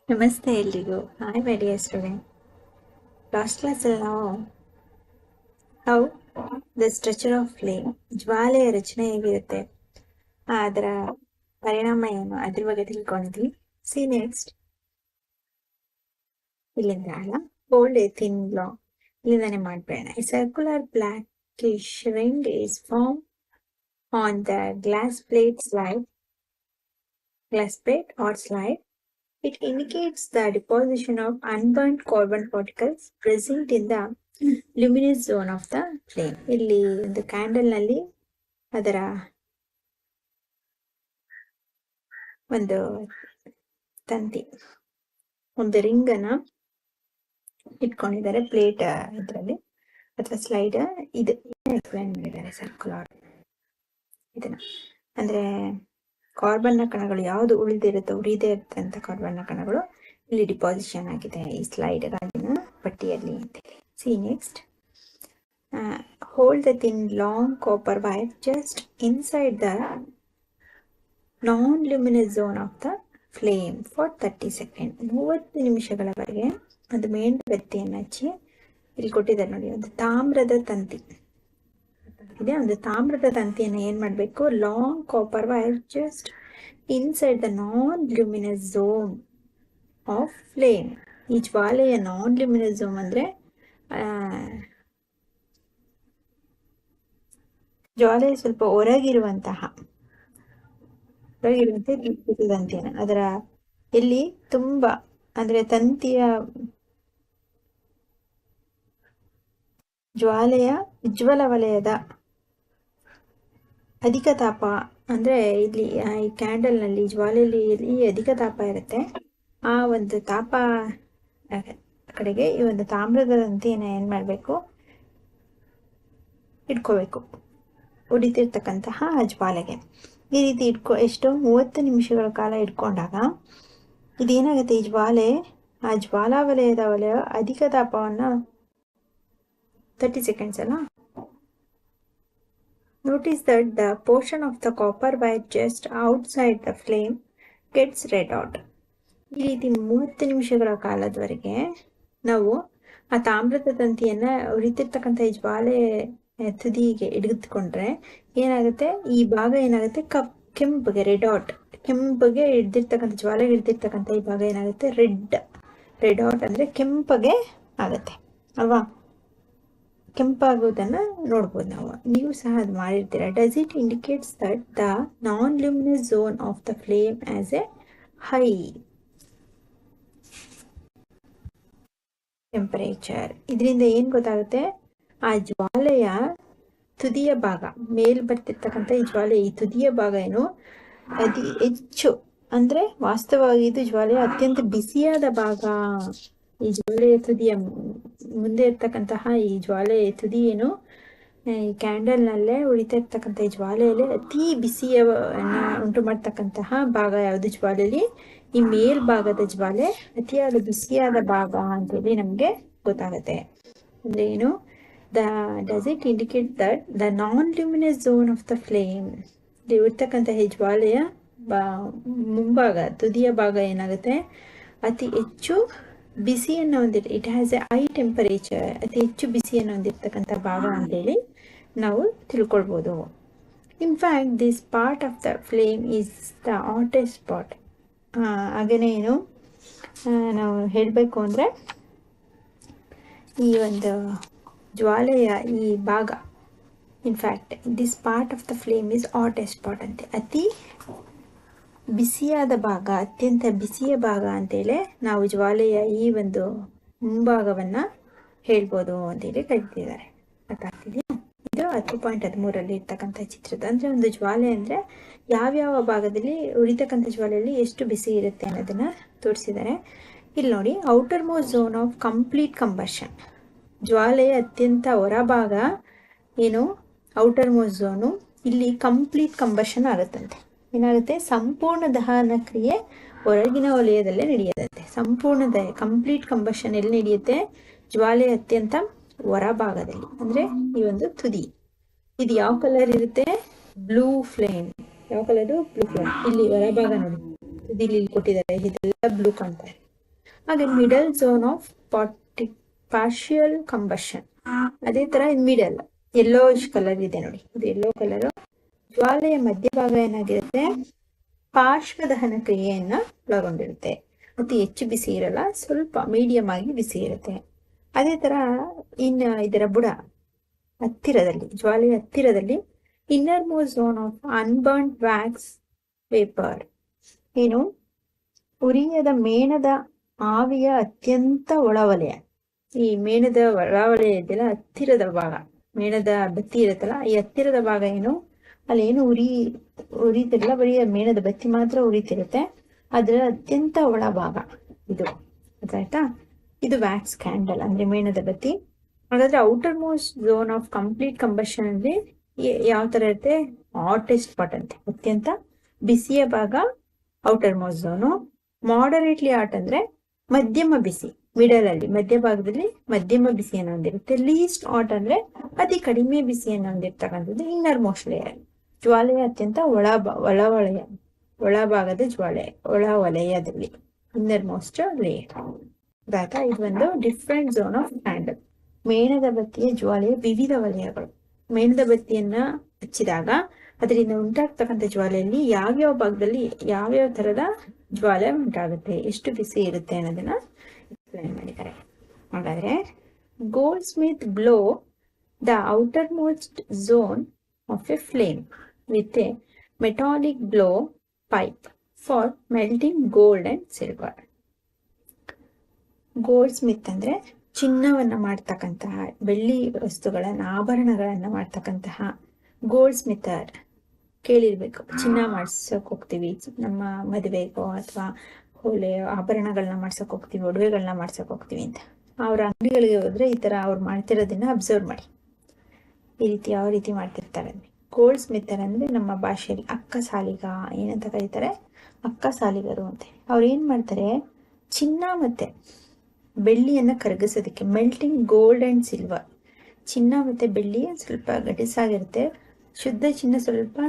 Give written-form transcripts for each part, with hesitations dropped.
ನಮಸ್ತೆ ಎಲ್ರಿಗೂ. Hi my dear student. Last ಕ್ಲಾಸಲ್ಲಿ ನಾವು how the structure of flame, ಜ್ವಾಲೆಯ ರಚನೆ ಹೇಗಿರುತ್ತೆ, ಅದರ ಪರಿಣಾಮ ಏನು, ಅದ್ರ ಬಗ್ಗೆ ತಿಳ್ಕೊಂಡಿದ್ವಿ. ಸಿ ನೆಕ್ಸ್ಟ್, ಇಲ್ಲಿಂದ ಅಲ್ಲ, ಹೋಲ್ಡ್ ಎ ಥಿನ್ ಲಾಂಗ್, ಇಲ್ಲಿಂದಾನೆ ಮಾಡ್ಬೇಡ. A circular blackish ring is form on the glass plate or slide. It indicates the deposition of unburnt carbon particles present in the luminous zone of the flame. ಇಲ್ಲಿ ಒಂದು candle ನಲ್ಲಿ ಅದರ ಒಂದು ತಂತಿ, ಒಂದು ring ಅನ್ನ ಇಟ್ಕೊಂಡಿದ್ದಾರೆ ಪ್ಲೇಟ್ ಇದರಲ್ಲಿ ಅಥವಾ ಸ್ಲೈಡ್. ಇದು ಎಕ್ಸ್ಪ್ಲೈನ್ ಮಾಡಿದ್ದಾರೆ ಸರ್ಕ್ಯುಲರ್. ಇದನ್ನ ಅಂದ್ರೆ ಕಾರ್ಬನ್ನ ಕಣಗಳು ಯಾವುದು ಉಳಿದಿರುತ್ತೋ, ಉಳಿದೇ ಇರ್ತಂತ ಕಾರ್ಬನ್ನ ಕಣಗಳು ಇಲ್ಲಿ ಡಿಪಾಸಿಷನ್ ಆಗಿದೆ ಈ ಸ್ಲೈಡ್ ಗಾಜಿನ ಪಟ್ಟಿಯಲ್ಲಿ ಅಂತೇಳಿ. C next, hold the thin long copper wire just inside the non luminous zone of the flame for 30 second. 30 ನಿಮಿಷಗಳವರೆಗೆ ಒಂದು ಮೇಣಬತ್ತಿಯನ್ನು ಹಚ್ಚಿ, ಇಲ್ಲಿ ಕೊಟ್ಟಿದ್ದಾರೆ ನೋಡಿ, ಒಂದು ತಾಮ್ರದ ತಂತಿ ಇದೆ. ಒಂದು ತಾಮ್ರದ ತಂತಿಯನ್ನು ಏನ್ ಮಾಡಬೇಕು, long copper wire just inside the non luminous zone of flame. ಈ ಜ್ವಾಲೆಯ ನಾನ್ ಲ್ಯೂಮಿನಸ್ ಝೋನ್ ಅಂದ್ರೆ ಜ್ವಾಲೆ ಸ್ವಲ್ಪ ಹೊರಗಿರುವಂತಹ ತಂತಿಯನ್ನು, ಅದರ ಇಲ್ಲಿ ತುಂಬಾ ಅಂದ್ರೆ ತಂತಿಯ ಜ್ವಾಲೆಯ ಉಜ್ವಲ ವಲಯದ ಅಧಿಕ ತಾಪ, ಅಂದ್ರೆ ಇಲ್ಲಿ ಈ ಕ್ಯಾಂಡಲ್ ನಲ್ಲಿ ಜ್ವಾಲೆಯಲ್ಲಿ ಅಧಿಕ ತಾಪ ಇರುತ್ತೆ. ಆ ಒಂದು ತಾಪ ಕಡೆಗೆ ಈ ಒಂದು ತಾಮ್ರದ ತಂತಿಯನ್ನು ಏನ್ ಮಾಡ್ಬೇಕು, ಇಟ್ಕೋಬೇಕು ಉಡಿತಿರ್ತಕ್ಕಂತಹ ಜ್ವಾಲೆಗೆ. ಈ ರೀತಿ ಎಷ್ಟು 30 ನಿಮಿಷಗಳ ಕಾಲ ಇಟ್ಕೊಂಡಾಗ ಇದೇನಾಗುತ್ತೆ, ಈ ಜ್ವಾಲೆ ಆ ಜ್ವಾಲಾ ವಲಯದ ಅಧಿಕ ತಾಪವನ್ನ 30 ಸೆಕೆಂಡ್ಸ್ ಅಲ್ಲ. Notice that the portion of the copper wire just outside the flame gets red hot. ಈ ರೀತಿ 30 ನಿಮಿಷಗಳ ಕಾಲದವರೆಗೆ ನಾವು ಆ ತಾಮ್ರದ ತಂತಿಯನ್ನ ಉರಿತಿರ್ತಕ್ಕಂಥ ಈ ಜ್ವಾಲೆ ತುದಿಗೆ ಹಿಡಿದುಕೊಂಡ್ರೆ ಏನಾಗುತ್ತೆ, ಈ ಭಾಗ ಏನಾಗುತ್ತೆ, ಕೆಂಪಗೆ ರೆಡ್ ಹಾಟ್, ಕೆಂಪಗೆ ಹಿಡ್ದಿರ್ತಕ್ಕಂಥ ಜ್ವಾಲೆ ಹಿಡ್ದಿರ್ತಕ್ಕಂಥ ಈ ಭಾಗ ಏನಾಗುತ್ತೆ, ರೆಡ್ ಹಾಟ್ ಅಂದ್ರೆ ಕೆಂಪಗೆ ಆಗತ್ತೆ ಅಲ್ವಾ. ಕೆಂಪಾಗೋದನ್ನ ನೋಡ್ಬೋದು ನಾವು, ನೀವು ಸಹ ಅದು ಮಾಡಿರ್ತೀರ. Does it indicates that the non luminous zone of the flame as a high temperature. ಇದರಿಂದ ಏನ್ ಗೊತ್ತಾಗುತ್ತೆ, ಆ ಜ್ವಾಲೆಯ ತುದಿಯ ಭಾಗ, ಮೇಲ್ ಬರ್ತಿರ್ತಕ್ಕಂಥ ಈ ಜ್ವಾಲೆ ಈ ತುದಿಯ ಭಾಗ ಏನು ಹೆಚ್ಚು, ಅಂದ್ರೆ ವಾಸ್ತವವಾಗಿ ಇದು ಜ್ವಾಲೆಯ ಅತ್ಯಂತ ಬಿಸಿಯಾದ ಭಾಗ. ಈ ಜ್ವಾಲೆಯ ತುದಿಯ ಮುಂದೆ ಇರ್ತಕ್ಕಂತಹ ಈ ಜ್ವಾಲೆ ತುದಿ ಏನು, ಈ ಕ್ಯಾಂಡಲ್ ನಲ್ಲೇ ಉಳಿತಾ ಇರ್ತಕ್ಕಂಥ ಈ ಜ್ವಾಲೆಯಲ್ಲಿ ಅತಿ ಬಿಸಿಯನ್ನ ಉಂಟು ಮಾಡ್ತಕ್ಕಂತಹ ಭಾಗ ಯಾವುದು ಜ್ವಾಲೆಯಲ್ಲಿ, ಈ ಮೇಲ್ಭಾಗದ ಜ್ವಾಲೆ ಅತಿಯಾದ ಬಿಸಿಯಾದ ಭಾಗ ಅಂತೇಳಿ ನಮ್ಗೆ ಗೊತ್ತಾಗುತ್ತೆ. ಅಂದ್ರೆ ಏನು, does it indicate that the non-luminous zone of the flame, ಇರ್ತಕ್ಕಂತಹ ಈ ಜ್ವಾಲೆಯ ಮುಂಭಾಗ ತುದಿಯ ಭಾಗ ಏನಾಗುತ್ತೆ, ಅತಿ ಹೆಚ್ಚು ಬಿಸಿಯನ್ನು ಹೊಂದಿರ, it has a high temperature, ಅತಿ ಹೆಚ್ಚು ಬಿಸಿಯನ್ನು ಹೊಂದಿರತಕ್ಕಂಥ ಭಾಗ ಅಂತೇಳಿ ನಾವು ತಿಳ್ಕೊಳ್ಬೋದು. In fact this part of the flame is the hottest spot. ಹಾಗೇನೆ ಏನು ನಾವು ಹೇಳಬೇಕು ಅಂದರೆ, ಈ ಒಂದು ಜ್ವಾಲೆಯ ಈ ಭಾಗ, in fact this part of the flame is hottest spot ಅಂತೆ, ಅತಿ ಬಿಸಿಯಾದ ಭಾಗ, ಅತ್ಯಂತ ಬಿಸಿಯ ಭಾಗ ಅಂತೇಳಿ ನಾವು ಜ್ವಾಲೆಯ ಈ ಒಂದು ಮುಂಭಾಗವನ್ನ ಹೇಳ್ಬೋದು ಅಂತೇಳಿ ಕರೀತಿದ್ದಾರೆ. ಗೊತ್ತಾಗ್ತಿದೆಯಾ? ಇದು 10.13 ಇರ್ತಕ್ಕಂಥ ಚಿತ್ರದ, ಅಂದ್ರೆ ಒಂದು ಜ್ವಾಲೆ ಅಂದ್ರೆ ಯಾವ್ಯಾವ ಭಾಗದಲ್ಲಿ ಉಳಿತಕ್ಕಂಥ ಜ್ವಾಲೆಯಲ್ಲಿ ಎಷ್ಟು ಬಿಸಿ ಇರುತ್ತೆ ಅನ್ನೋದನ್ನ ತೋರಿಸಿದ್ದಾರೆ. ಇಲ್ಲಿ ನೋಡಿ, outer most zone of complete combustion, ಜ್ವಾಲೆಯ ಅತ್ಯಂತ ಹೊರಭಾಗ ಏನು, ಔಟರ್ ಮೋಸ್ಟ್ ಝೋನು, ಇಲ್ಲಿ ಕಂಪ್ಲೀಟ್ ಕಂಬಷನ್ ಆಗುತ್ತಂತೆ. ಏನಾಗುತ್ತೆ, ಸಂಪೂರ್ಣ ದಹನ ಕ್ರಿಯೆ ಹೊರಗಿನ ವಲಯದಲ್ಲೇ ನಡೆಯುತ್ತೆ. ಸಂಪೂರ್ಣ ಕಂಪ್ಲೀಟ್ ಕಂಬಷನ್ ಎಲ್ಲಿ ನಡೆಯುತ್ತೆ, ಜ್ವಾಲೆಯ ಅತ್ಯಂತ ಹೊರಭಾಗದಲ್ಲಿ, ಅಂದ್ರೆ ಈ ಒಂದು ತುದಿ. ಇದು ಯಾವ ಕಲರ್ ಇರುತ್ತೆ, ಬ್ಲೂ ಫ್ಲೇಮ್. ಯಾವ ಕಲರು, ಬ್ಲೂ ಫ್ಲೇಮ್. ಇಲ್ಲಿ ಹೊರಭಾಗ ನೋಡಿ, ತುದಿಲಿ ಕೊಟ್ಟಿದ್ದಾರೆ, ಇದೆಲ್ಲ ಬ್ಲೂ ಕಾಣ್ತಾರೆ. ಹಾಗೆ middle zone of partial combustion. ಅದೇ ತರ ಮಿಡಲ್ ಯೆಲ್ಲೋಯಿಶ್ ಕಲರ್ ಇದೆ ನೋಡಿ, ಇದು ಯೆಲ್ಲೋ ಕಲರ್. ಜ್ವಾಲೆಯ ಮಧ್ಯಭಾಗ ಏನಾಗಿರುತ್ತೆ, ಪಾರ್ಶ್ವದಹನ ಕ್ರಿಯೆಯನ್ನ ಒಳಗೊಂಡಿರುತ್ತೆ. ಅತಿ ಹೆಚ್ಚು ಬಿಸಿ ಇರಲ್ಲ, ಸ್ವಲ್ಪ ಮೀಡಿಯಂ ಆಗಿ ಬಿಸಿ ಇರುತ್ತೆ. ಅದೇ ತರ ಇದರ ಬುಡ ಹತ್ತಿರದಲ್ಲಿ, ಜ್ವಾಲೆಯ ಹತ್ತಿರದಲ್ಲಿ inner most zone of unburned wax vapour, ಏನು ಉರಿಯದ ಮೇಣದ ಆವಿಯ ಅತ್ಯಂತ ಒಳವಲಯ. ಈ ಮೇಣದ ಒಳವಲಯ ಇದೆಯಲ್ಲ, ಹತ್ತಿರದ ಭಾಗ, ಮೇಣದ ಬತ್ತಿ ಇರುತ್ತಲ್ಲ, ಈ ಹತ್ತಿರದ ಭಾಗ ಏನು, ಅಲ್ಲಿ ಏನು ಉರಿತಿರಲ್ಲ, ಬರೀ ಮೇಣದ ಬತ್ತಿ ಮಾತ್ರ ಉರಿತಿರುತ್ತೆ. ಅದರ ಅತ್ಯಂತ ಒಳಭಾಗ ಇದು, ಗೊತ್ತಾಯ್ತಾ? ಇದು ವ್ಯಾಕ್ಸ್ ಕ್ಯಾಂಡಲ್ ಅಂದ್ರೆ ಮೇಣದ ಬತ್ತಿ. ಹಾಗಾದ್ರೆ outer most zone of complete combustion ಅಂದ್ರೆ ಯಾವ ತರ ಇರುತ್ತೆ, ಹಾಟೆಸ್ಟ್ ಪಾರ್ಟ್ ಅಂತೆ, ಅತ್ಯಂತ ಬಿಸಿಯ ಭಾಗ ಔಟರ್ ಮೋಸ್ಟ್ ಝೋನು. ಮಾಡರೇಟ್ಲಿ ಹಾಟ್ ಅಂದ್ರೆ ಮಧ್ಯಮ ಬಿಸಿ, ಮಿಡಲ್ ಅಲ್ಲಿ ಮಧ್ಯಭಾಗದಲ್ಲಿ ಮಧ್ಯಮ ಬಿಸಿಯನ್ನು ಹೊಂದಿರುತ್ತೆ. ಲೀಸ್ಟ್ ಹಾಟ್ ಅಂದ್ರೆ ಅತಿ ಕಡಿಮೆ ಬಿಸಿಯನ್ನು ಹೊಂದಿರ್ತಕ್ಕಂಥದ್ದು ಇನ್ನರ್ ಮೋಸ್ಟ್ ಲೇಯರ್, ಜ್ವಾಲೆಯ ಅತ್ಯಂತ ಒಳಭಾಗದ ಜ್ವಾಲೆ, ಒಳ ವಲಯದಲ್ಲಿ ಇನ್ನರ್ ಮೋಸ್ಟ್ ಲೇಯರ್. ಇದು ಒಂದು ಡಿಫ್ರೆಂಟ್ ಝೋನ್ ಆಫ್ ಕ್ಯಾಂಡಲ್. ಮೇಣದ ಬತ್ತಿಯ ಜ್ವಾಲೆಯ ವಿವಿಧ ವಲಯಗಳು. ಮೇಣದ ಬತ್ತಿಯನ್ನ ಹಚ್ಚಿದಾಗ ಅದರಿಂದ ಉಂಟಾಗ್ತಕ್ಕಂಥ ಜ್ವಾಲೆಯಲ್ಲಿ ಯಾವ್ಯಾವ ಭಾಗದಲ್ಲಿ ಯಾವ್ಯಾವ ತರದ ಜ್ವಾಲೆ ಉಂಟಾಗುತ್ತೆ, ಎಷ್ಟು ಬಿಸಿ ಇರುತ್ತೆ ಅನ್ನೋದನ್ನ ಎಕ್ಸ್ಪ್ಲೈನ್ ಮಾಡಿದ್ದಾರೆ. ಹಾಗಾದ್ರೆ gold Smith blow the outer most zone of A flame with A metallic blow pipe for melting gold and silver. Gold Smith ಅಂದ್ರೆ ಚಿನ್ನವನ್ನ ಮಾಡ್ತಕ್ಕಂತಹ, ಬೆಳ್ಳಿ ವಸ್ತುಗಳನ್ನ, ಆಭರಣಗಳನ್ನ ಮಾಡ್ತಕ್ಕಂತಹ ಗೋಲ್ಡ್ ಸ್ಮಿತರ್ ಕೇಳಿರ್ಬೇಕು. ಚಿನ್ನ ಮಾಡ್ಸಕ್ ಹೋಗ್ತೀವಿ, ನಮ್ಮ ಮದುವೆಗೋ ಅಥವಾ ಹೊಲೆ ಆಭರಣಗಳನ್ನ ಮಾಡ್ಸಕ್ ಹೋಗ್ತೀವಿ, ಒಡವೆಗಳನ್ನ ಮಾಡ್ಸಕ್ ಹೋಗ್ತೀವಿ ಅಂತ, ಅವ್ರ ಅಂಗಡಿಗಳಿಗೆ ಹೋದ್ರೆ ಈ ತರ ಅವ್ರು ಮಾಡ್ತಿರೋದನ್ನ ಅಬ್ಸರ್ವ್ ಮಾಡಿ, ಈ ರೀತಿ ಯಾವ ರೀತಿ ಮಾಡ್ತಿರ್ತಾರೆ. ಗೋಲ್ಡ್ ಸ್ಮಿತರ್ ಅಂದ್ರೆ ನಮ್ಮ ಭಾಷೆಯಲ್ಲಿ ಅಕ್ಕ ಸಾಲಿಗ ಏನಂತ ಕರೀತಾರೆ, ಅಕ್ಕ ಸಾಲಿಗರು ಅಂತೆ. ಅವ್ರು ಏನ್ ಮಾಡ್ತಾರೆ, ಚಿನ್ನ ಮತ್ತೆ ಬೆಳ್ಳಿಯನ್ನ ಕರಗಿಸೋದಕ್ಕೆ, ಮೆಲ್ಟಿಂಗ್ ಗೋಲ್ಡ್ ಅಂಡ್ ಸಿಲ್ವರ್, ಚಿನ್ನ ಮತ್ತೆ ಬೆಳ್ಳಿ ಸ್ವಲ್ಪ ಗಟ್ಟಿಸಾಗಿರುತ್ತೆ, ಶುದ್ಧ ಚಿನ್ನ ಸ್ವಲ್ಪ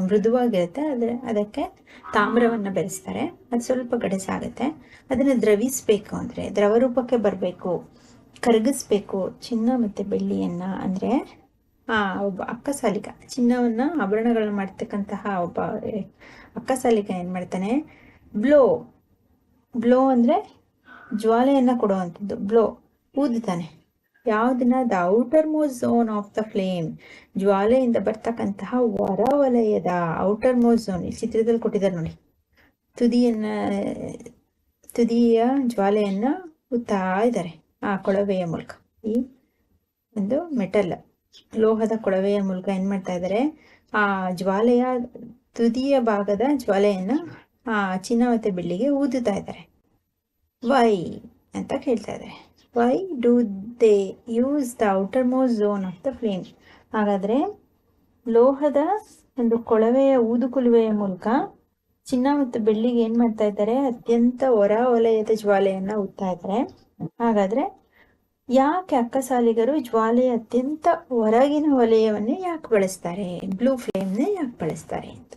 ಮೃದುವಾಗಿರುತ್ತೆ, ಅದಕ್ಕೆ ತಾಮ್ರವನ್ನ ಬೆರೆಸ್ತಾರೆ, ಅದು ಸ್ವಲ್ಪ ಗಡಸಾಗುತ್ತೆ. ಅದನ್ನ ದ್ರವಿಸ್ಬೇಕು ಅಂದ್ರೆ, ದ್ರವ ರೂಪಕ್ಕೆ ಬರಬೇಕು, ಕರಗಿಸ್ಬೇಕು ಚಿನ್ನ ಮತ್ತೆ ಬೆಳ್ಳಿಯನ್ನ ಅಂದ್ರೆ ಒಬ್ಬ ಅಕ್ಕಸಾಲಿಗ, ಚಿನ್ನವನ್ನ ಆಭರಣಗಳನ್ನ ಮಾಡ್ತಕ್ಕಂತಹ ಒಬ್ಬ ಅಕ್ಕಸಾಲಿಗ ಏನ್ ಮಾಡ್ತಾನೆ, ಬ್ಲೋ ಅಂದ್ರೆ ಜ್ವಾಲೆಯನ್ನ ಕೊಡುವಂಥದ್ದು, ಬ್ಲೋ ಊದುತ್ತಾನೆ. ಯಾವ್ದನ್ನ, the outer most zone of the flame, ಜ್ವಾಲೆಯಿಂದ ಬರ್ತಕ್ಕಂತಹ ಹೊರವಲಯದ ಔಟರ್ ಮೋಸ್ಟ್ ಝೋನ್. ಈ ಚಿತ್ರದಲ್ಲಿ ಕೊಟ್ಟಿದ್ದಾರೆ ನೋಡಿ, ತುದಿಯ ಜ್ವಾಲೆಯನ್ನ ಉತ್ತಾ ಇದ್ದಾರೆ ಆ ಕೊಳವೆಯ ಮೂಲಕ. ಈ ಒಂದು ಮೆಟಲ್ ಲೋಹದ ಕೊಳವೆಯ ಮೂಲಕ ಏನ್ ಮಾಡ್ತಾ ಇದ್ದಾರೆ, ಆ ಜ್ವಾಲೆಯ ತುದಿಯ ಭಾಗದ ಜ್ವಾಲೆಯನ್ನ ಚಿನ್ನ ಮತ್ತೆ ಬೆಳ್ಳಿಗೆ ಊದುತ್ತಾ ಇದ್ದಾರೆ. ವೈ ಅಂತ ಕೇಳ್ತಾ ಇದ್ದಾರೆ. Why do they use the outer most zone of the flame. ಹಾಗಾದ್ರೆ ಲೋಹದ ಒಂದು ಕೊಳವೆಯ ಊದುಕುಲುವೆಯ ಮೂಲಕ ಚಿನ್ನ ಮತ್ತು ಬೆಳ್ಳಿಗೆ ಏನ್ ಮಾಡ್ತಾ ಇದ್ದಾರೆ, ಅತ್ಯಂತ ಹೊರ ವಲಯದ ಜ್ವಾಲೆಯನ್ನ ಉತ್ತಾ ಇದ್ದಾರೆ. ಹಾಗಾದ್ರೆ ಯಾಕೆ ಅಕ್ಕಸಾಲಿಗರು ಜ್ವಾಲೆಯ ಅತ್ಯಂತ ಹೊರಗಿನ ವಲಯವನ್ನೇ ಯಾಕೆ ಬಳಸ್ತಾರೆ, ಬ್ಲೂ ಫ್ಲೇಮ್ನೇ ಯಾಕೆ ಬಳಸ್ತಾರೆ ಅಂತ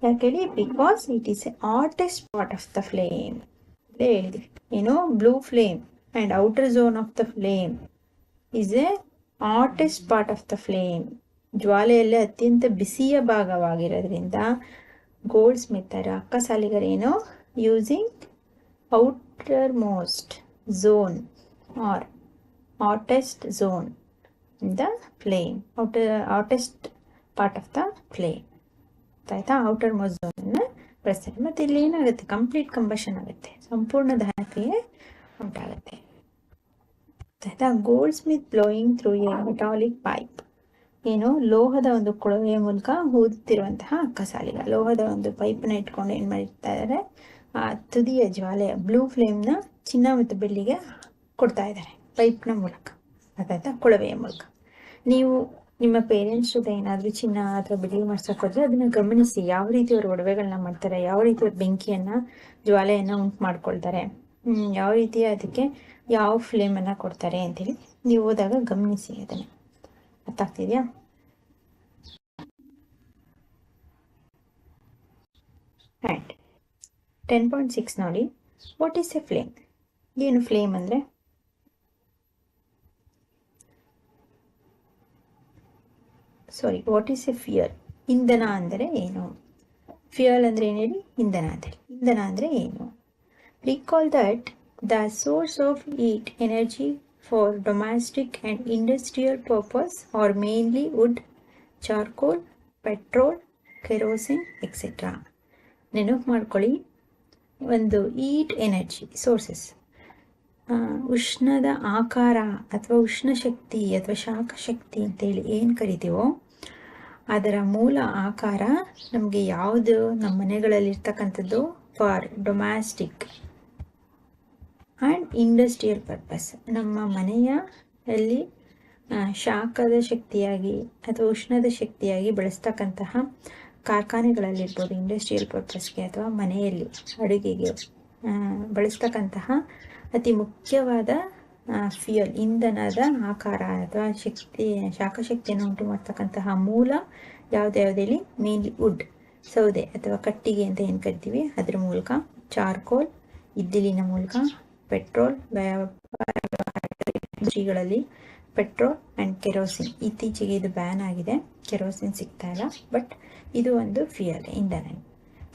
ಯಾಕೆ ಹೇಳಿ, because it is a hottest part of the flame. ಹೇಳಿದ್ವಿ ಏನು, blue flame and outer zone of the flame is a hottest part of the flame. ಜ್ವಾಲೆಯಲ್ಲಿ ಅತ್ಯಂತ ಬಿಸಿಯ ಭಾಗವಾಗಿರೋದ್ರಿಂದ ಗೋಲ್ಡ್ ಸ್ಮಿತರ್ ಅಕ್ಕಸಾಲಿಗರೇನು, using outer most zone or hottest zone in the flame, hottest part of the flame. ಆಯ್ತಾ, outer most zone ಬಳಸ್ತಾರೆ. ಮತ್ತೆ ಇಲ್ಲಿ ಏನಾಗುತ್ತೆ, ಕಂಪ್ಲೀಟ್ ಕಂಬಷನ್ ಆಗುತ್ತೆ, ಸಂಪೂರ್ಣ ದಹನ ಕ್ರಿಯೆ ಉಂಟಾಗುತ್ತೆ. ಆಯ್ತಾ, gold Smith blowing through A metallic pipe, ಏನು ಲೋಹದ ಒಂದು ಕೊಳವೆಯ ಮೂಲಕ ಊದುತ್ತಿರುವಂತಹ ಅಕ್ಕಸಾಲಿಗ, ಲೋಹದ ಒಂದು ಪೈಪ್ನ ಇಟ್ಕೊಂಡು ಏನ್ ಮಾಡಿರ್ತಾ ಇದ್ದಾರೆ, ಆ ತುದಿಯ ಜ್ವಾಲೆಯ ಬ್ಲೂ ಫ್ಲೇಮ್ನ ಚಿನ್ನ ಮತ್ತು ಬೆಳ್ಳಿಗೆ ಕೊಡ್ತಾ ಇದ್ದಾರೆ ಪೈಪ್ನ ಮೂಲಕ, ಅದಾಯ್ತಾ, ಕೊಳವೆಯ ಮೂಲಕ. ನೀವು ನಿಮ್ಮ ಪೇರೆಂಟ್ಸ್ ಜೊತೆ ಏನಾದರೂ ಚಿನ್ನ ಅಥವಾ ಬೆಳ್ಳಿ ಮಾಡ್ಸಕ್ ಹೋದ್ರೆ ಅದನ್ನ ಗಮನಿಸಿ, ಯಾವ ರೀತಿ ಅವ್ರು ಒಡವೆಗಳನ್ನ ಮಾಡ್ತಾರೆ, ಯಾವ ರೀತಿ ಅವ್ರ ಬೆಂಕಿಯನ್ನ ಜ್ವಾಲೆಯನ್ನ ಉಂಟು ಮಾಡ್ಕೊಳ್ತಾರೆ, ಯಾವ ರೀತಿ ಅದಕ್ಕೆ ಯಾವ ಫ್ಲೇಮನ್ನು ಕೊಡ್ತಾರೆ ಅಂತೇಳಿ ನೀವು ಹೋದಾಗ ಗಮನಿಸಿ, ಅದನ್ನು ಅರ್ಥ ಆಗ್ತಿದೆಯಾ? ಆ್ಯಂಡ್ 10.6 ನೋಡಿ, ವಾಟ್ ಈಸ್ ಎ ಫ್ಲೇಮ್? ಏನು ಫ್ಲೇಮ್ ಅಂದರೆ? ಸಾರಿ, ವಾಟ್ ಈಸ್ ಎ ಫ್ಯೂಯಲ್? ಇಂಧನ ಅಂದರೆ ಏನು? ಫ್ಯೂಯಲ್ ಅಂದರೆ ಏನು ಹೇಳಿ? ಇಂಧನ ಅಂತ ಹೇಳಿ. ಇಂಧನ ಅಂದರೆ ಏನು? Recall that the source of heat energy for domestic and industrial purpose are mainly wood, charcoal, petrol, kerosene, etc. ನೆನಪು ಮಾಡ್ಕೊಳ್ಳಿ, ಒಂದು ಈಟ್ ಎನರ್ಜಿ ಸೋರ್ಸಸ್, ಉಷ್ಣದ ಆಕಾರ ಅಥವಾ ಉಷ್ಣ ಶಕ್ತಿ ಅಥವಾ ಶಾಖ ಶಕ್ತಿ ಅಂತೇಳಿ ಏನು ಕರಿತೀವೋ ಅದರ ಮೂಲ ಆಕಾರ ನಮಗೆ ಯಾವುದು ನಮ್ಮ ಮನೆಗಳಲ್ಲಿರ್ತಕ್ಕಂಥದ್ದು for domestic and industrial purpose, ನಮ್ಮ ಮನೆಯಲ್ಲಿ ಶಾಖದ ಶಕ್ತಿಯಾಗಿ ಅಥವಾ ಉಷ್ಣದ ಶಕ್ತಿಯಾಗಿ ಬಳಸ್ತಕ್ಕಂತಹ ಕಾರ್ಖಾನೆಗಳಲ್ಲಿರ್ಬೋದು, ಇಂಡಸ್ಟ್ರಿಯಲ್ ಪರ್ಪಸ್ಗೆ ಅಥವಾ ಮನೆಯಲ್ಲಿ ಅಡುಗೆಗೆ ಬಳಸ್ತಕ್ಕಂತಹ ಅತಿ ಮುಖ್ಯವಾದ ಫ್ಯೂಯಲ್, ಇಂಧನದ ಆಕಾರ ಅಥವಾ ಶಕ್ತಿ, ಶಾಖಶಕ್ತಿಯನ್ನು ಉಂಟು ಮಾಡ್ತಕ್ಕಂತಹ ಮೂಲ ಯಾವುದ್ಯಾವುದೇಳಿ? ಮೇನ್ಲಿ ವುಡ್, ಸೌದೆ ಅಥವಾ ಕಟ್ಟಿಗೆ ಅಂತ ಏನು ಕರಿತೀವಿ ಅದ್ರ ಮೂಲಕ, ಚಾರ್ಕೋಲ್ ಇದ್ದಿಲಿನ ಮೂಲಕ, ಪೆಟ್ರೋಲ್ ಇಂಡಸ್ಟ್ರಿಗಳಲ್ಲಿ ಪೆಟ್ರೋಲ್ ಆ್ಯಂಡ್ ಕೆರೋಸಿನ್. ಇತ್ತೀಚೆಗೆ ಇದು ಬ್ಯಾನ್ ಆಗಿದೆ, ಕೆರೋಸಿನ್ ಸಿಗ್ತಾ ಇಲ್ಲ, ಬಟ್ ಇದು ಒಂದು ಫ್ಯೂಯಲ್, ಇಂಧನ.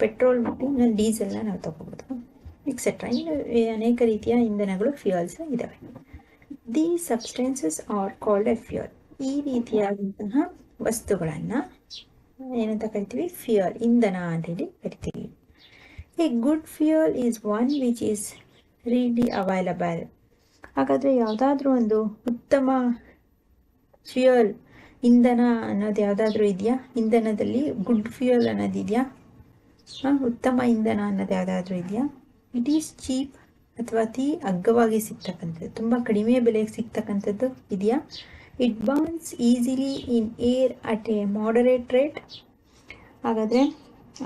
ಪೆಟ್ರೋಲ್ ಮತ್ತು ಡೀಸೆಲ್ನ ನಾವು ತಗೋಬೋದು, ಎಕ್ಸೆಟ್ರಾ. ಇನ್ನು ಅನೇಕ ರೀತಿಯ ಇಂಧನಗಳು ಫ್ಯೂಯಲ್ಸ್ ಇದ್ದಾವೆ. The substances are called A fuel. ಈ ರೀತಿಯಾದಂತಹ ವಸ್ತುಗಳನ್ನು ಏನಂತ ಕರಿತೀವಿ? ಫ್ಯೂಯಲ್, ಇಂಧನ ಅಂತೇಳಿ ಕರಿತೀವಿ. A good fuel is one which is really available. ಹಾಗಾದರೆ ಯಾವುದಾದ್ರೂ ಒಂದು ಉತ್ತಮ ಫ್ಯೂಯಲ್, ಇಂಧನ ಅನ್ನೋದು ಯಾವುದಾದ್ರೂ ಇದೆಯಾ? ಇಂಧನದಲ್ಲಿ ಗುಡ್ ಫ್ಯೂಯಲ್ ಅನ್ನೋದಿದೆಯಾ? ಉತ್ತಮ ಇಂಧನ ಅನ್ನೋದು ಯಾವುದಾದ್ರೂ ಇದೆಯಾ? ಇಟ್ ಈಸ್ ಚೀಪ್ ಅಥವಾ ಅತಿ ಅಗ್ಗವಾಗಿ ಸಿಗ್ತಕ್ಕಂಥದ್ದು, ತುಂಬ ಕಡಿಮೆ ಬೆಲೆಗೆ ಸಿಗ್ತಕ್ಕಂಥದ್ದು ಇದೆಯಾ? It burns easily in air at A moderate rate. ಹಾಗಾದರೆ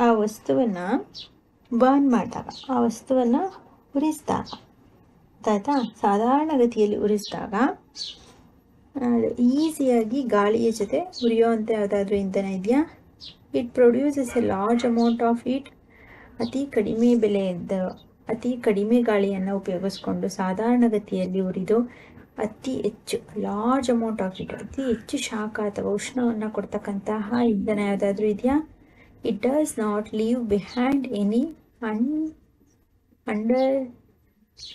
ಆ ವಸ್ತುವನ್ನು ಬರ್ನ್ ಮಾಡಿದಾಗ, ಆ ವಸ್ತುವನ್ನು ಉರಿಸಿದಾಗ, ಆಯಿತಾ, ಸಾಧಾರಣ ಗತಿಯಲ್ಲಿ ಉರಿಸಿದಾಗ ಈಸಿಯಾಗಿ ಗಾಳಿಯ ಜೊತೆ ಉರಿಯುವಂಥ ಯಾವುದಾದ್ರೂ ಇಂಧನ ಇದೆಯಾ? It produces A large amount of heat. ಅತಿ ಕಡಿಮೆ ಬೆಲೆಯದ್ದು, ಅತಿ ಕಡಿಮೆ ಗಾಳಿಯನ್ನು ಉಪಯೋಗಿಸ್ಕೊಂಡು ಸಾಧಾರಣ ಗತಿಯಲ್ಲಿ ಉರಿದು ಅತಿ ಹೆಚ್ಚು, ಲಾರ್ಜ್ ಅಮೌಂಟ್ ಆಫ್ ಹೀಟ್, ಅತಿ ಹೆಚ್ಚು ಶಾಖ ಅಥವಾ ಉಷ್ಣವನ್ನು ಕೊಡ್ತಕ್ಕಂತಹ ಇಂಧನ ಯಾವುದಾದ್ರೂ ಇದೆಯಾ? It does not leave behind any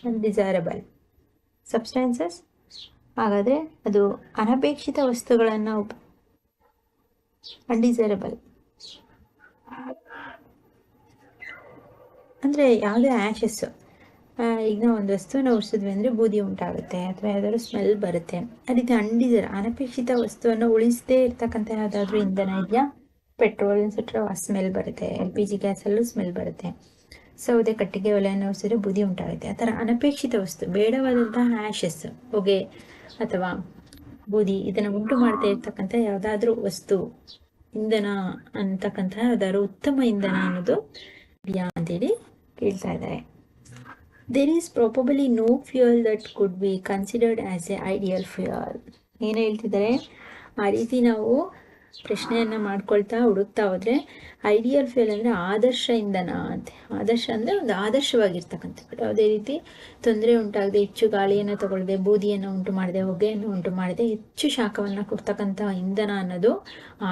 undesirable substances. ಹಾಗಾದರೆ ಅದು ಅನಪೇಕ್ಷಿತ ವಸ್ತುಗಳನ್ನು ಅನ್ಡಿಸೈರಬಲ್ ಅಂದರೆ ಯಾವುದೇ ಆ್ಯಶಸ್ಸು, ಈಗ ನಾವು ಒಂದು ವಸ್ತುವನ್ನು ಉರಿಸಿದ್ವಿ ಅಂದರೆ ಬೂದಿ ಉಂಟಾಗುತ್ತೆ ಅಥವಾ ಯಾವುದಾದ್ರೂ ಸ್ಮೆಲ್ ಬರುತ್ತೆ. ಆ ರೀತಿ ಅನಪೇಕ್ಷಿತ ವಸ್ತುವನ್ನು ಉಳಿಸದೇ ಇರ್ತಕ್ಕಂಥ ಯಾವುದಾದ್ರೂ ಇಂಧನ ಇದೆಯಾ? ಪೆಟ್ರೋಲ್ ಸುಟ್ಟರೆ ಸ್ಮೆಲ್ ಬರುತ್ತೆ, LPG ಗ್ಯಾಸಲ್ಲೂ ಸ್ಮೆಲ್ ಬರುತ್ತೆ, ಸೌದೆ ಕಟ್ಟಿಗೆ ಒಲೆಯನ್ನು ಉರಿಸಿದ್ರೆ ಬೂದಿ ಉಂಟಾಗುತ್ತೆ. ಆ ಥರ ಅನಪೇಕ್ಷಿತ ವಸ್ತು, ಬೇಡವಾದಂತಹ ಆ್ಯಶಸ್, ಹೊಗೆ ಅಥವಾ ಬೂದಿ, ಇದನ್ನು ಉಂಟು ಮಾಡ್ತಾ ಇರ್ತಕ್ಕಂಥ ಯಾವುದಾದ್ರೂ ವಸ್ತು, ಇಂಧನ ಅಂತಕ್ಕಂತಹ ಯಾವುದಾದ್ರು ಉತ್ತಮ ಇಂಧನ ಅನ್ನೋದು ಇದೆಯಾ ಅಂತೇಳಿ ಕೇಳ್ತಾ ಇದ್ದಾರೆ. There is probably no fuel that could be considered as a ideal fuel. ಏನು ಹೇಳ್ತಿದ್ದಾರೆ? ಆ ರೀತಿ ನಾವು ಪ್ರಶ್ನೆಯನ್ನು ಮಾಡ್ಕೊಳ್ತಾ ಹುಡುಕ್ತಾ ಹೋದರೆ ಐಡಿಯಲ್ ಫ್ಯೂಯಲ್ ಅಂದರೆ ಆದರ್ಶ ಇಂಧನ ಅಂತೆ. ಆದರ್ಶ ಅಂದರೆ ಒಂದು ಆದರ್ಶವಾಗಿರ್ತಕ್ಕಂಥದ್ದು, ಯಾವುದೇ ರೀತಿ ತೊಂದರೆ ಉಂಟಾಗದೆ, ಹೆಚ್ಚು ಗಾಳಿಯನ್ನು ತಗೊಳ್ಳದೆ, ಬೂದಿಯನ್ನು ಉಂಟು ಮಾಡದೆ, ಹೊಗೆಯನ್ನು ಉಂಟು ಮಾಡದೆ, ಹೆಚ್ಚು ಶಾಖವನ್ನು ಕೊಡ್ತಕ್ಕಂಥ ಇಂಧನ ಅನ್ನೋದು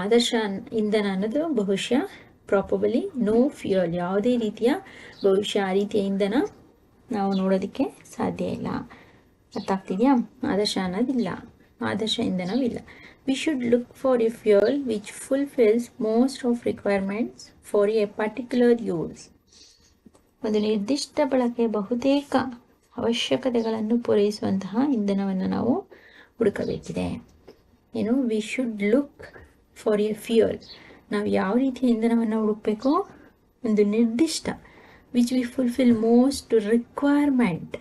ಆದರ್ಶ ಇಂಧನ ಅನ್ನೋದು ಬಹುಶಃ ಪ್ರಾಬಬಲಿ ನೋ ಫ್ಯೂಯಲ್, ಯಾವುದೇ ರೀತಿಯ ಬಹುಶಃ ಆ ರೀತಿಯ ಇಂಧನ ನಾವು ನೋಡೋದಕ್ಕೆ ಸಾಧ್ಯ ಇಲ್ಲ. ಅರ್ಥ ಆಗ್ತಿದೆಯಾ? ಆದರ್ಶ ಅನ್ನೋದಿಲ್ಲ, ಆದರ್ಶ ಇಂಧನವಿಲ್ಲ. We should look for a fuel which fulfills most of requirements for a particular use. ಒಂದು ನಿರ್ದಿಷ್ಟ ಬಳಕೆ ಬಹುತೇಕ ಅವಶ್ಯಕತೆಗಳನ್ನು ಪೂರೈಸುವಂತಹ ಇಂಧನವನ್ನು ನಾವು ಹುಡುಕಬೇಕಿದೆ. ಏನು? V should look for A fuel. ನಾವು ಯಾವ ರೀತಿಯ ಇಂಧನವನ್ನು ಹುಡುಕಬೇಕು? ಒಂದು ನಿರ್ದಿಷ್ಟ, which we fulfil most requirement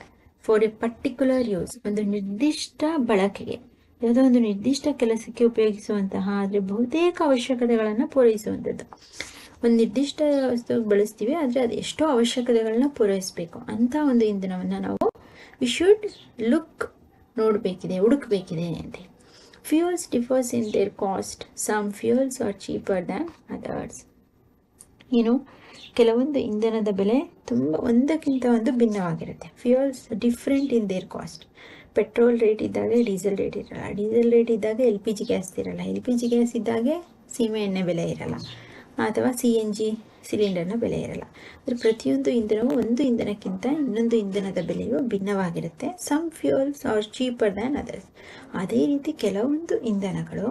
for A particular use. ಒಂದು ನಿರ್ದಿಷ್ಟ ಬಳಕೆಗೆ, ಯಾವುದೋ ಒಂದು ನಿರ್ದಿಷ್ಟ ಕೆಲಸಕ್ಕೆ ಉಪಯೋಗಿಸುವಂತಹ, ಆದರೆ ಬಹುತೇಕ ಅವಶ್ಯಕತೆಗಳನ್ನು ಪೂರೈಸುವಂಥದ್ದು. ಒಂದು ನಿರ್ದಿಷ್ಟ ವಸ್ತು ಬಳಸ್ತೀವಿ, ಆದರೆ ಅದು ಎಷ್ಟೋ ಅವಶ್ಯಕತೆಗಳನ್ನ ಪೂರೈಸಬೇಕು ಅಂತ ಒಂದು ಇಂಧನವನ್ನು ನಾವು ವಿ ಶುಡ್ ಲುಕ್, ನೋಡಬೇಕಿದೆ, ಹುಡುಕಬೇಕಿದೆ ಅಂತ. Fuels differs in their cost. Some fuels are cheaper than others. ಏನು? ಕೆಲವೊಂದು ಇಂಧನದ ಬೆಲೆ ತುಂಬ ಒಂದಕ್ಕಿಂತ ಒಂದು ಭಿನ್ನವಾಗಿರುತ್ತೆ. Fuels different in their cost. Petrol rate ಇದ್ದಾಗ ಡೀಸೆಲ್ ರೇಟ್ ಇರಲ್ಲ, ಡೀಸೆಲ್ ರೇಟ್ ಇದ್ದಾಗ ಎಲ್ ಪಿ ಜಿ ಗ್ಯಾಸ್ ಇರಲ್ಲ, ಎಲ್ ಪಿ ಜಿ ಗ್ಯಾಸ್ ಇದ್ದಾಗೆ ಸೀಮೆ ಎಣ್ಣೆ ಬೆಲೆ ಇರಲ್ಲ, ಅಥವಾ ಸಿ ಎನ್ ಜಿ ಸಿಲಿಂಡರ್ನ ಬೆಲೆ ಇರಲ್ಲ. ಅಂದರೆ ಪ್ರತಿಯೊಂದು ಇಂಧನವು ಒಂದು ಇಂಧನಕ್ಕಿಂತ ಇನ್ನೊಂದು ಇಂಧನದ ಬೆಲೆಯು ಭಿನ್ನವಾಗಿರುತ್ತೆ. Some fuels are cheaper than others. ಅದೇ ರೀತಿ ಕೆಲವೊಂದು ಇಂಧನಗಳು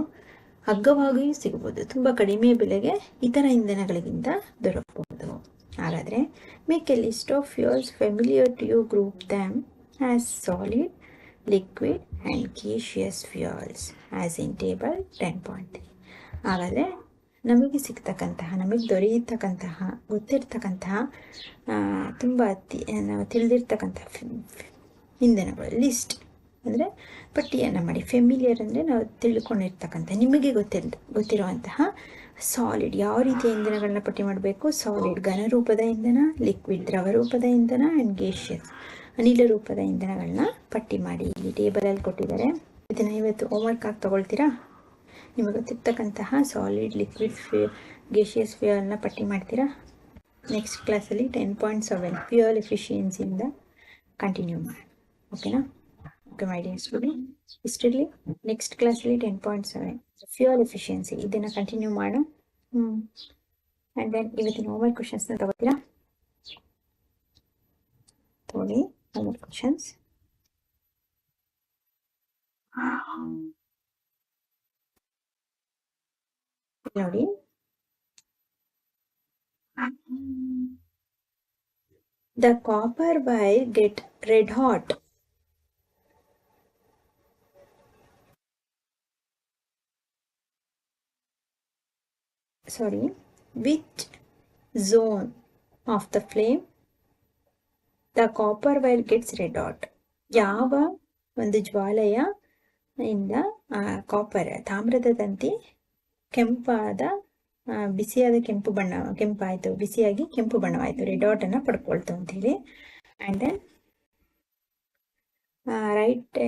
ಅಗ್ಗವಾಗಿಯೂ ಸಿಗಬಹುದು, ತುಂಬ ಕಡಿಮೆ ಬೆಲೆಗೆ ಇತರ ಇಂಧನಗಳಿಗಿಂತ ದೊರಕಬಹುದು. ಹಾಗಾದರೆ make a list of fuels familiar to you, group them as solid, liquid and gaseous fuels as in table 10.3. ಹಾಗಾದರೆ ನಮಗೆ ಸಿಗ್ತಕ್ಕಂತಹ, ನಮಗೆ ದೊರೆಯತಕ್ಕಂತಹ, ಗೊತ್ತಿರ್ತಕ್ಕಂತಹ ತುಂಬ ನಾವು ತಿಳಿದಿರ್ತಕ್ಕಂತಹ ಇಂಧನಗಳು ಲಿಸ್ಟ್ ಅಂದರೆ ಪಟ್ಟಿಯನ್ನು ಮಾಡಿ. ಫೆಮಿಲಿಯರ್ ಅಂದರೆ ನಾವು ತಿಳ್ಕೊಂಡಿರ್ತಕ್ಕಂಥ, ನಿಮಗೆ ಗೊತ್ತಿರುವಂತಹ ಸಾಲಿಡ್, ಯಾವ ರೀತಿಯ ಇಂಧನಗಳನ್ನ ಪಟ್ಟಿ ಮಾಡಬೇಕು? ಸಾಲಿಡ್ ಘನರೂಪದ ಇಂಧನ, ಲಿಕ್ವಿಡ್ ದ್ರವರೂಪದ ಇಂಧನ ಆ್ಯಂಡ್ ಗ್ಯಾಸಿಯಸ್ ಅನಿಲ ರೂಪದ ಇಂಧನಗಳನ್ನ ಪಟ್ಟಿ ಮಾಡಿ. ಇಲ್ಲಿ ಟೇಬಲಲ್ಲಿ ಕೊಟ್ಟಿದ್ದಾರೆ, ಇದನ್ನು ಇವತ್ತು ಹೋಮ್ವರ್ಕ್ ಆಗಿ ತೊಗೊಳ್ತೀರಾ? ನಿಮಗೆ ಗೊತ್ತಿರ್ತಕ್ಕಂತಹ ಸಾಲಿಡ್, ಲಿಕ್ವಿಡ್, ಗ್ಯಾಸಿಯಸ್ ಫ್ಯೂಯಲ್ನ ಪಟ್ಟಿ ಮಾಡ್ತೀರಾ? ನೆಕ್ಸ್ಟ್ ಕ್ಲಾಸಲ್ಲಿ 10.7 ಫ್ಯೂಯಲ್ ಎಫಿಷಿಯನ್ಸಿಯಿಂದ ಕಂಟಿನ್ಯೂ ಮಾಡಿ. ಓಕೆನಾ? ಓಕೆ ಮೈ ಡಿಯರ್ ಸ್ಟೂಡೆಂಟ್, ಇಷ್ಟರಲ್ಲಿ ನೆಕ್ಸ್ಟ್ ಕ್ಲಾಸಲ್ಲಿ 10.7 ಫ್ಯೂಯಲ್ ಎಫಿಷಿಯನ್ಸಿ ಇದನ್ನು ಕಂಟಿನ್ಯೂ ಮಾಡು. ಆ್ಯಂಡ್ ದೆನ್ ಇವತ್ತಿನ ಹೋಮ್ವರ್ಕ್ ಕ್ವಶನ್ಸ್ನ ತಗೋತೀರಾ? ತಗೊಳ್ಳಿ ಹೋಮ್ವರ್ಕ್ ಕ್ವಶನ್ಸ್. ನೋಡಿ, the copper wire get red hot which zone of the flame the copper wire gets red hot. ಯಾವ ಒಂದು ಜ್ವಾಲೆಯ ಇಂದ ಕಾಪರ್ ತಾಮ್ರದ ತಂತಿ ಕೆಂಪಾದ ಬಿಸಿಯಾದ ಕೆಂಪಾಯಿತು, ಬಿಸಿಯಾಗಿ ಕೆಂಪು ಬಣ್ಣವಾಯಿತು, ರೆಡ್ ಹಾಟ್ ಅನ್ನು ಪಡ್ಕೊಳ್ತು ಅಂತೇಳಿ. And then write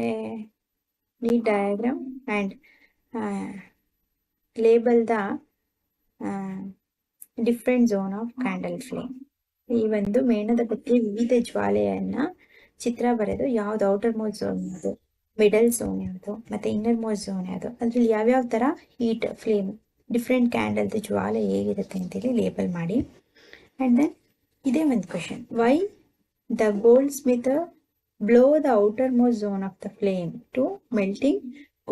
neat diagram and label the different zone of candle flame. ಈ ಒಂದು ಮೇಣದ ಬತ್ತಿಯ ವಿವಿಧ ಜ್ವಾಲೆಯನ್ನು ಚಿತ್ರ ಬರೆದು ಯಾವ್ದು ಔಟರ್ ಮೋಸ್ಟ್ ಝೋನ್ ಯಾವುದು, ಮಿಡಲ್ ಝೋನ್ ಯಾವುದು, ಮತ್ತು ಇನ್ನರ್ ಮೋಸ್ಟ್ ಝೋನ್ ಯಾವುದು, ಅದರಲ್ಲಿ ಯಾವ್ಯಾವ ಥರ ಹೀಟ್ ಫ್ಲೇಮ್ ಡಿಫ್ರೆಂಟ್ ಕ್ಯಾಂಡಲ್ದು ಜ್ವಾಲೆ ಹೇಗಿರುತ್ತೆ ಅಂತೇಳಿ ಲೇಬಲ್ ಮಾಡಿ. ಆ್ಯಂಡ್ ದೆನ್ ಇದೇ ಒಂದು question, why the goldsmith blow the outer most zone of the flame to melting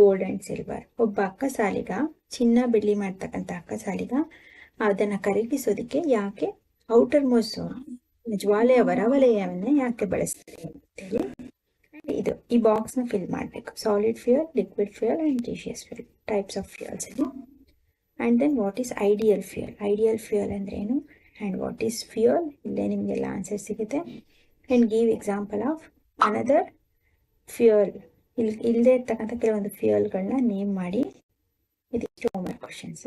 gold and silver. ಒಬ್ಬ ಅಕ್ಕಸಾಲಿಗ, ಚಿನ್ನ ಬೆಳ್ಳಿ ಮಾಡ್ತಕ್ಕಂಥ ಅಕ್ಕಸಾಲಿಗ ಅದನ್ನು ಕರಗಿಸೋದಕ್ಕೆ ಯಾಕೆ ಔಟರ್ ಮೋಸ್ಟ್ ಝೋನ್ ಜ್ವಾಲೆಯ ಹೊರವಲಯವನ್ನೇ ಯಾಕೆ ಬಳಸ್ತಾರೆ ಅಂತೇಳಿ ಇದು ಈ ಬಾಕ್ಸ್ನ ಫಿಲ್ ಮಾಡಬೇಕು. Solid fuel, liquid fuel and gaseous fuel types of fuels ಅಲ್ಲಿ. And then what is ideal fuel, ideal fuel ಅಂದರೆ ಏನು, ಆ್ಯಂಡ್ ವಾಟ್ ಈಸ್ ಫ್ಯೂಯಲ್, ಇಲ್ಲೇ ನಿಮಗೆಲ್ಲ ಆನ್ಸರ್ ಸಿಗುತ್ತೆ. And give example of another fuel, ಇಲ್ಲದೆ ಇರ್ತಕ್ಕಂಥ ಕೆಲವೊಂದು ಫ್ಯೂಯಲ್ಗಳನ್ನ ನೇಮ್ ಮಾಡಿ. ಇದಿಷ್ಟು homework questions.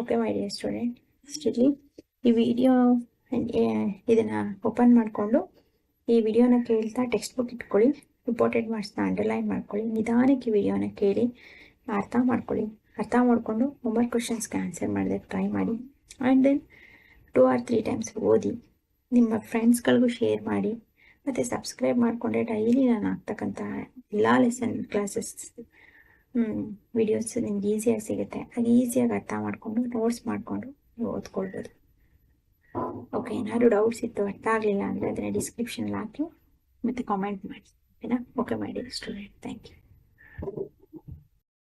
Okay my dear student, ಇಷ್ಟಿರಲಿ ಈ ವಿಡಿಯೋ. ಇದನ್ನು ಓಪನ್ ಮಾಡಿಕೊಂಡು ಈ ವಿಡಿಯೋನ ಕೇಳ್ತಾ ಟೆಕ್ಸ್ಟ್ ಬುಕ್ ಇಟ್ಕೊಳ್ಳಿ, ಇಂಪಾರ್ಟೆಂಟ್ ಮಾರ್ಕ್ಸ್ನ ಅಂಡರ್ಲೈನ್ ಮಾಡ್ಕೊಳ್ಳಿ, ನಿಧಾನಕ್ಕೆ ವಿಡಿಯೋನ ಕೇಳಿ ಅರ್ಥ ಮಾಡ್ಕೊಳ್ಳಿ. ಅರ್ಥ ಮಾಡಿಕೊಂಡು ಹೋಮ್ವರ್ಕ್ ಕ್ವಶನ್ಸ್ಗೆ ಆನ್ಸರ್ ಮಾಡೋದಕ್ಕೆ ಟ್ರೈ ಮಾಡಿ. ಆ್ಯಂಡ್ ದೆನ್ 2 or 3 ಟೈಮ್ಸ್ ಓದಿ, ನಿಮ್ಮ ಫ್ರೆಂಡ್ಸ್ಗಳಿಗೂ ಶೇರ್ ಮಾಡಿ, ಮತ್ತು ಸಬ್ಸ್ಕ್ರೈಬ್ ಮಾಡಿಕೊಂಡ್ರೆ ಡೈಲಿ ನಾನು ಆಗ್ತಕ್ಕಂಥ ಎಲ್ಲ ಲೆಸನ್ ಕ್ಲಾಸಸ್ ವಿಡಿಯೋಸ್ ನಿಮ್ಗೆ ಈಸಿಯಾಗಿ ಸಿಗುತ್ತೆ. ಅದು ಈಸಿಯಾಗಿ ಅರ್ಥ ಮಾಡಿಕೊಂಡು ನೋಟ್ಸ್ ಮಾಡಿಕೊಂಡು ನೀವು ಓದ್ಕೊಳ್ಬೋದು. ಓಕೆ, ಏನಾದ್ರು ಡೌಟ್ಸ್ ಇತ್ತು, ಅರ್ಥ ಆಗಲಿಲ್ಲ ಅಂದರೆ ಅದನ್ನು ಡಿಸ್ಕ್ರಿಪ್ಷನಲ್ಲಿ ಹಾಕಿ ಮತ್ತು ಕಾಮೆಂಟ್ ಮಾಡಿ. ಓಕೆನಾ? Okay my dear student, thank you.